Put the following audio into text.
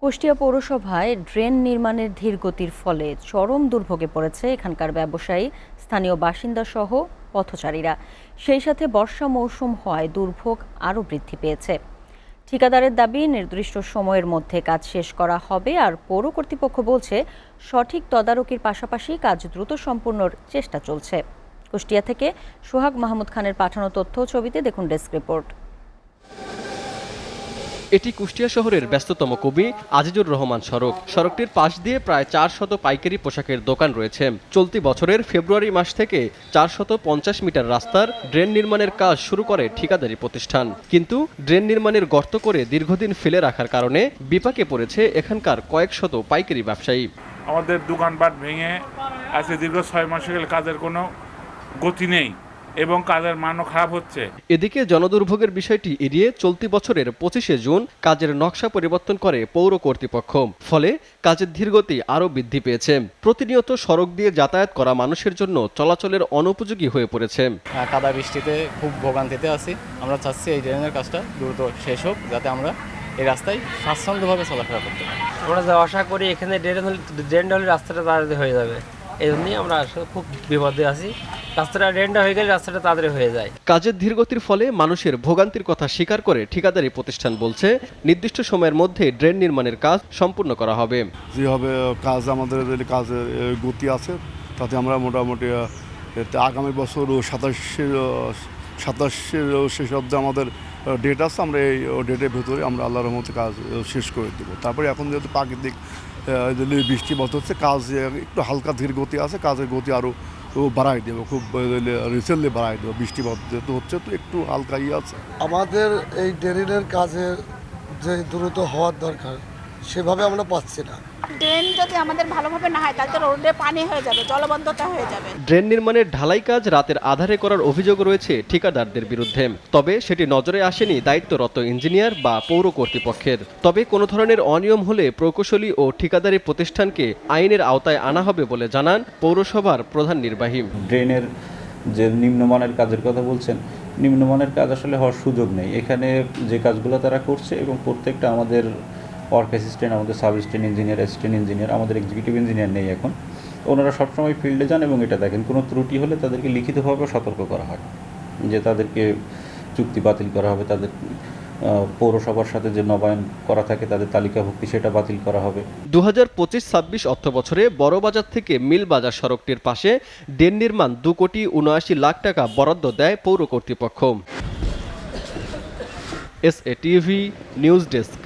কুষ্টিয়া পৌরসভায় ড্রেন নির্মাণের ধীরগতির ফলে চরম দুর্ভোগে পড়েছে এখানকার ব্যবসায়ী, স্থানীয় বাসিন্দা সহ পথচারীরা। সেই সাথে বর্ষা মৌসুম হওয়ায় দুর্ভোগ আরও বৃদ্ধি পেয়েছে। ঠিকাদারের দাবি, নির্দিষ্ট সময়ের মধ্যে কাজ শেষ করা হবে। আর পৌর কর্তৃপক্ষ বলছে, সঠিক তদারকির পাশাপাশি কাজ দ্রুত সম্পূর্ণর চেষ্টা চলছে। কুষ্টিয়া থেকে সোহাগ মাহমুদ খানের পাঠানো তথ্য ছবিতে দেখুন ডেস্ক রিপোর্ট। এটি কুষ্টিয়া শহরের ব্যস্ততম কবি আজিজুর রহমান সড়ক। সড়কটির পাশ দিয়ে প্রায় 400 পাইকারি পোশাকের দোকান রয়েছে। চলতি বছরের ফেব্রুয়ারি মাস থেকে 450 মিটার রাস্তার ড্রেন নির্মাণের কাজ শুরু করে ঠিকাদারি প্রতিষ্ঠান। কিন্তু ড্রেন নির্মাণের গর্ত করে দীর্ঘদিন ফেলে রাখার কারণে বিপাকে পড়েছে এখানকার কয়েক শত পাইকারি ব্যবসায়ী। আমাদের দোকানপাট ভেঙে আজকে দীর্ঘ 6 মাস হয়ে গেল, কাজের কোনো গতি নেই এবং কাজের মানও খারাপ হচ্ছে। এদিকে জনদুর্ভোগের বিষয়টি এড়িয়ে চলতি বছরের 25শে জুন কাজের নকশা পরিবর্তন করে পৌর কর্তৃপক্ষ। ফলে কাজের ধীরগতি আরও বৃদ্ধি পেয়েছে। প্রতিনিয়ত সড়ক দিয়ে যাতায়াত করা মানুষের জন্য চলাচলের অনুপযোগী হয়ে পড়েছে। কাদা বৃষ্টিতে খুব ভোগান্তিতে আছি। আমরা চাচ্ছি এই ড্রেনের কাজটা দ্রুত শেষ হোক, যাতে আমরা এই রাস্তায় স্বাচ্ছন্দ্যভাবে চলাফেরা করতে পারি। আমরা যা আশা করি এখানে ড্রেনটা হলে রাস্তাটা তাড়াতাড়ি হয়ে যাবে। এই জন্যই আমরা আসলে খুব বিপদে আছি। রাস্তাটা ড্রেনটা হয়ে গেলে রাস্তাটা তাড়াতাড়ি হয়ে যায়। কাজের ধীরগতির ফলে মানুষের ভোগান্তির কথা স্বীকার করে ঠিকাদারি প্রতিষ্ঠান বলছে, নির্দিষ্ট সময়ের মধ্যে ড্রেন নির্মাণের কাজ সম্পূর্ণ করা হবে। যেভাবে কাজ আমাদের কাজের গতি আছে, তাতে আমরা মোটামুটি আগামী বছর 27 শেষ অব্দি আমাদের ডেট আছে। আমরা এই ডেটের ভেতরে আমরা আল্লাহর রহমতে কাজ শেষ করে দেবো। তারপরে এখন যেহেতু প্রাকৃতিক বৃষ্টিপাত হচ্ছে, কাজ একটু হালকা ধীর গতি আছে, কাজের গতি আরও বাড়াই দেবো, খুব রিসেন্টলি বাড়াই দেবো। বৃষ্টিপাত যেহেতু হচ্ছে, তো একটু হালকা আছে। আমাদের এই ড্রেনের কাজের যে দ্রুত হওয়ার দরকার, সেভাবে আমরা পাচ্ছি না। ড্রেন যদি আমাদের ভালোভাবে না হয়, তাহলে রোডে পানি হয়ে যাবে, জলবদ্ধতা হয়ে যাবে। ড্রেন নির্মাণের ঢালাই কাজ রাতের আধারে করার অভিযোগ রয়েছে ঠিকাদারদের বিরুদ্ধে। তবে সেটি নজরে আসেনি দায়িত্বরত ইঞ্জিনিয়ার বা পৌর কর্তৃপক্ষের। তবে কোনো ধরনের অনিয়ম হলে প্রকৌশলী ও ঠিকাদারি প্রতিষ্ঠানকে আইনের আওতায় আনা হবে বলে জানান পৌরসভার প্রধান নির্বাহী। ড্রেনের যে নিম্নমানের কাজের কথা বলছেন, নিম্নমানের কাজ আসলে হওয়ার সুযোগ নেই। এখানে যে কাজগুলো তারা করছে এবং প্রত্যেকটা আমাদের ওয়ার্ক অ্যাসিস্ট্যান্ট, আমাদের sub assistant engineer, assistant engineer, আমাদের এক্সিকিউটিভ ইঞ্জিনিয়ার নেই এখন। ওনারা সবসময় ফিল্ডে যান এবং এটা দেখেন। কোনো ত্রুটি হলে তাদেরকে লিখিতভাবে সতর্ক করা হয় যে তাদেরকে চুক্তি বাতিল করা হবে, তাদের পৌরসভার সাথে যে নবায়ন করা থাকে তাদের তালিকাভুক্তি, সেটা বাতিল করা হবে। 2025-26 অর্থবছরে বড়বাজার থেকে মিলবাজার সড়কটির পাশে ড্রেন নির্মাণ 2,79,00,000 টাকা বরাদ্দ দেয় পৌর কর্তৃপক্ষ। SATV news desk.